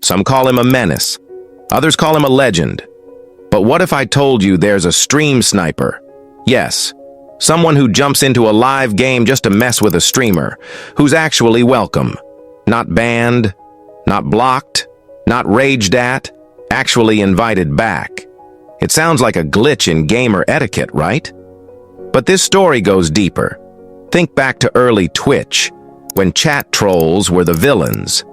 Some call him a menace. Others call him a legend. But what if I told you there's a stream sniper? Yes, someone who jumps into a live game just to mess with a streamer, who's actually welcome. Not banned, not blocked, not raged at, actually invited back. It sounds like a glitch in gamer etiquette, right? But this story goes deeper. Think back to early Twitch, when chat trolls were the villains.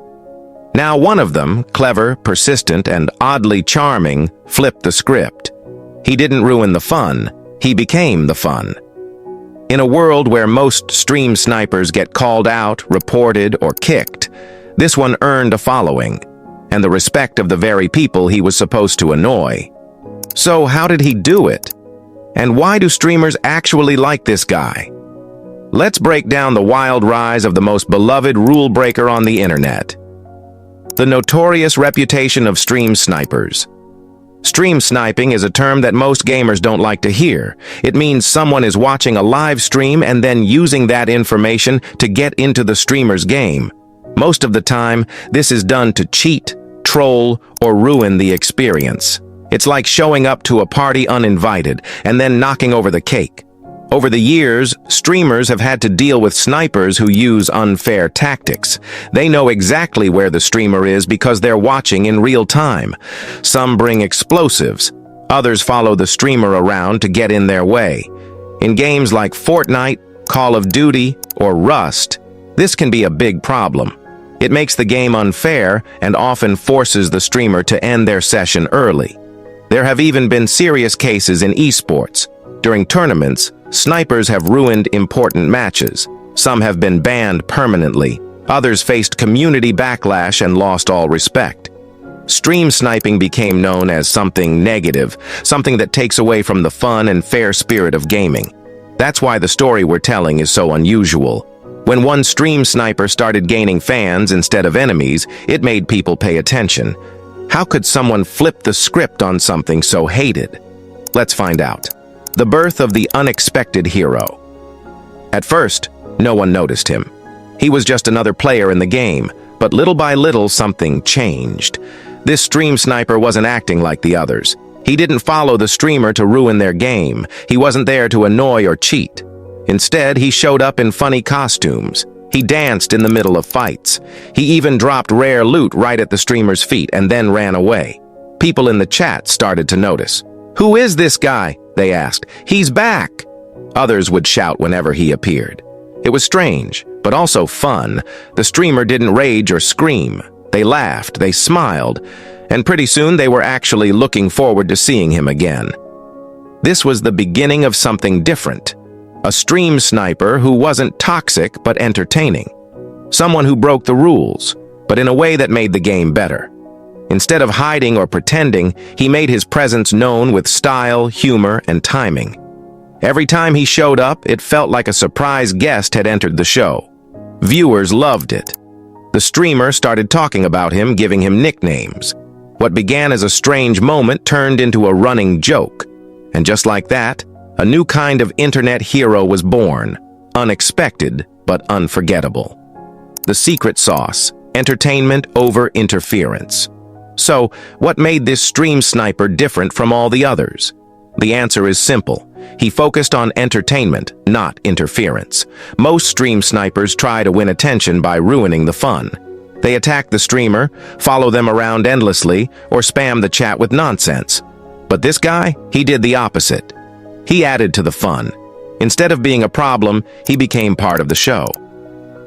Now one of them, clever, persistent, and oddly charming, flipped the script. He didn't ruin the fun, he became the fun. In a world where most stream snipers get called out, reported, or kicked, this one earned a following, and the respect of the very people he was supposed to annoy. So how did he do it? And why do streamers actually like this guy? Let's break down the wild rise of the most beloved rule breaker on the internet. The notorious reputation of stream snipers. Stream sniping is a term that most gamers don't like to hear. It means someone is watching a live stream and then using that information to get into the streamer's game. Most of the time, this is done to cheat, troll, or ruin the experience. It's like showing up to a party uninvited and then knocking over the cake. Over the years, streamers have had to deal with snipers who use unfair tactics. They know exactly where the streamer is because they're watching in real time. Some bring explosives. Others follow the streamer around to get in their way. In games like Fortnite, Call of Duty, or Rust, this can be a big problem. It makes the game unfair and often forces the streamer to end their session early. There have even been serious cases in esports. During tournaments, snipers have ruined important matches. Some have been banned permanently. Others faced community backlash and lost all respect. Stream sniping became known as something negative, something that takes away from the fun and fair spirit of gaming. That's why the story we're telling is so unusual. When one stream sniper started gaining fans instead of enemies, it made people pay attention. How could someone flip the script on something so hated? Let's find out. The birth of the unexpected hero. At first, no one noticed him. He was just another player in the game, but little by little something changed. This stream sniper wasn't acting like the others. He didn't follow the streamer to ruin their game. He wasn't there to annoy or cheat. Instead, he showed up in funny costumes. He danced in the middle of fights. He even dropped rare loot right at the streamer's feet and then ran away. People in the chat started to notice. "Who is this guy?" they asked. "He's back." Others would shout whenever he appeared. It was strange, but also fun. The streamer didn't rage or scream. They laughed, they smiled, and pretty soon they were actually looking forward to seeing him again. This was the beginning of something different. A stream sniper who wasn't toxic but entertaining. Someone who broke the rules, but in a way that made the game better. Instead of hiding or pretending, he made his presence known with style, humor, and timing. Every time he showed up, it felt like a surprise guest had entered the show. Viewers loved it. The streamer started talking about him, giving him nicknames. What began as a strange moment turned into a running joke. And just like that, a new kind of internet hero was born. Unexpected, but unforgettable. The secret sauce: entertainment over interference. So, what made this stream sniper different from all the others? The answer is simple. He focused on entertainment, not interference. Most stream snipers try to win attention by ruining the fun. They attack the streamer, follow them around endlessly, or spam the chat with nonsense. But this guy, he did the opposite. He added to the fun. Instead of being a problem, he became part of the show.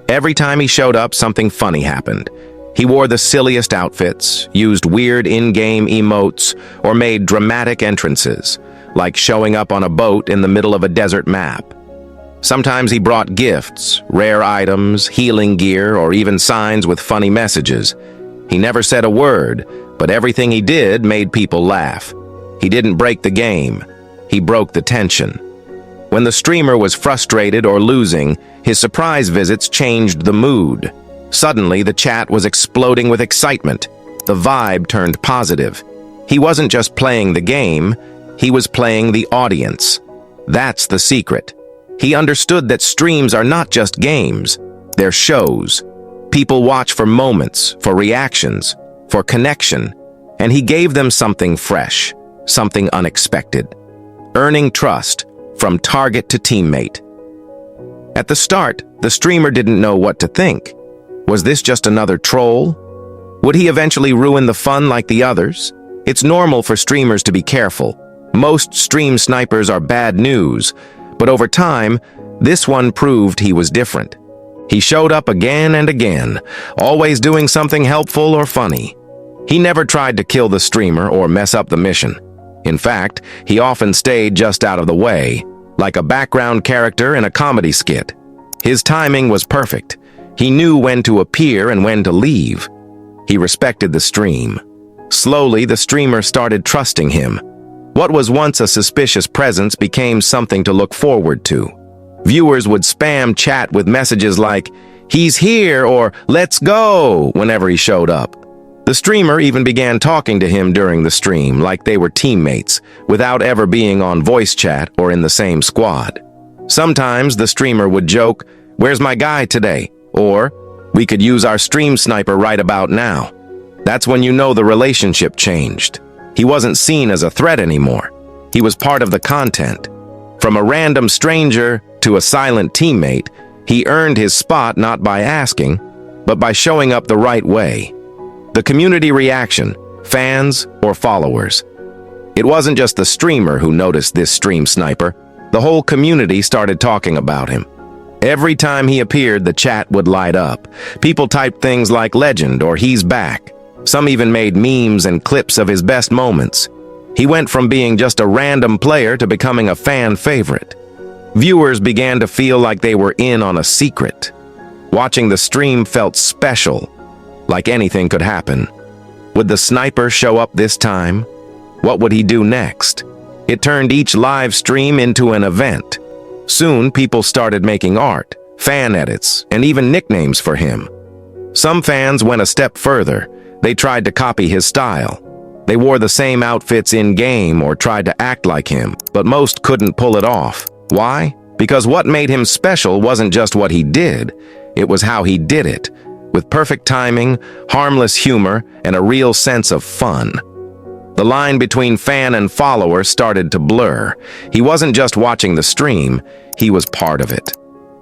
Every time he showed up, something funny happened. He wore the silliest outfits, used weird in-game emotes, or made dramatic entrances, like showing up on a boat in the middle of a desert map. Sometimes he brought gifts, rare items, healing gear, or even signs with funny messages. He never said a word, but everything he did made people laugh. He didn't break the game. He broke the tension. When the streamer was frustrated or losing, his surprise visits changed the mood. Suddenly, the chat was exploding with excitement. The vibe turned positive. He wasn't just playing the game, he was playing the audience. That's the secret. He understood that streams are not just games, they're shows. People watch for moments, for reactions, for connection, and he gave them something fresh, something unexpected, earning trust from target to teammate. At the start, the streamer didn't know what to think. Was this just another troll? Would he eventually ruin the fun like the others? It's normal for streamers to be careful. Most stream snipers are bad news, but over time, this one proved he was different. He showed up again and again, always doing something helpful or funny. He never tried to kill the streamer or mess up the mission. In fact, he often stayed just out of the way, like a background character in a comedy skit. His timing was perfect. He knew when to appear and when to leave. He respected the stream. Slowly, the streamer started trusting him. What was once a suspicious presence became something to look forward to. Viewers would spam chat with messages like, "He's here," or "Let's go," whenever he showed up. The streamer even began talking to him during the stream like they were teammates, without ever being on voice chat or in the same squad. Sometimes the streamer would joke, "Where's my guy today?" Or, "We could use our stream sniper right about now." That's when you know the relationship changed. He wasn't seen as a threat anymore. He was part of the content. From a random stranger to a silent teammate, he earned his spot not by asking, but by showing up the right way. The community reaction, fans or followers. It wasn't just the streamer who noticed this stream sniper. The whole community started talking about him. Every time he appeared, the chat would light up. People typed things like "legend" or "he's back." Some even made memes and clips of his best moments. He went from being just a random player to becoming a fan favorite. Viewers began to feel like they were in on a secret. Watching the stream felt special, like anything could happen. Would the sniper show up this time? What would he do next? It turned each live stream into an event. Soon, people started making art, fan edits, and even nicknames for him. Some fans went a step further. They tried to copy his style. They wore the same outfits in-game or tried to act like him, but most couldn't pull it off. Why? Because what made him special wasn't just what he did, it was how he did it, with perfect timing, harmless humor, and a real sense of fun. The line between fan and follower started to blur. He wasn't just watching the stream, he was part of it.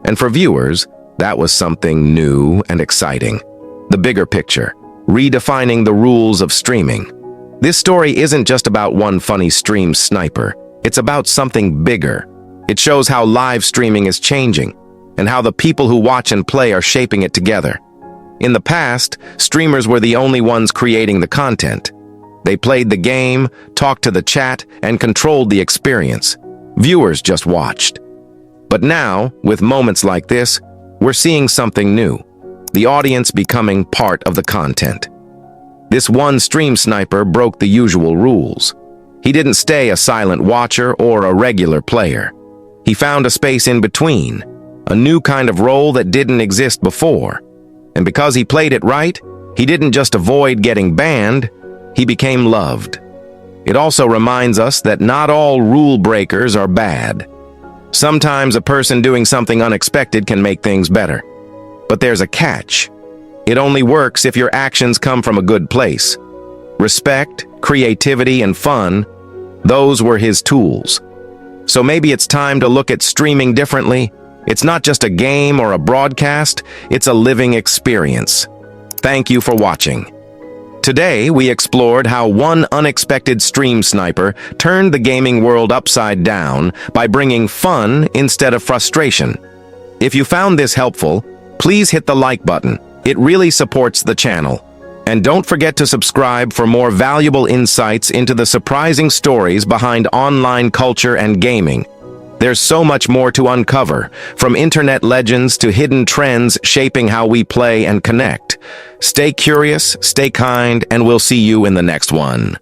And for viewers, that was something new and exciting. The bigger picture, redefining the rules of streaming. This story isn't just about one funny stream sniper. It's about something bigger. It shows how live streaming is changing, and how the people who watch and play are shaping it together. In the past, streamers were the only ones creating the content. They played the game, talked to the chat, and controlled the experience. Viewers just watched. But now, with moments like this, we're seeing something new. The audience becoming part of the content. This one stream sniper broke the usual rules. He didn't stay a silent watcher or a regular player. He found a space in between, a new kind of role that didn't exist before. And because he played it right, he didn't just avoid getting banned, he became loved. It also reminds us that not all rule breakers are bad. Sometimes a person doing something unexpected can make things better. But there's a catch. It only works if your actions come from a good place. Respect, creativity, and fun, those were his tools. So maybe it's time to look at streaming differently. It's not just a game or a broadcast, it's a living experience. Thank you for watching. Today, we explored how one unexpected stream sniper turned the gaming world upside down by bringing fun instead of frustration. If you found this helpful, please hit the like button. It really supports the channel. And don't forget to subscribe for more valuable insights into the surprising stories behind online culture and gaming. There's so much more to uncover, from internet legends to hidden trends shaping how we play and connect. Stay curious, stay kind, and we'll see you in the next one.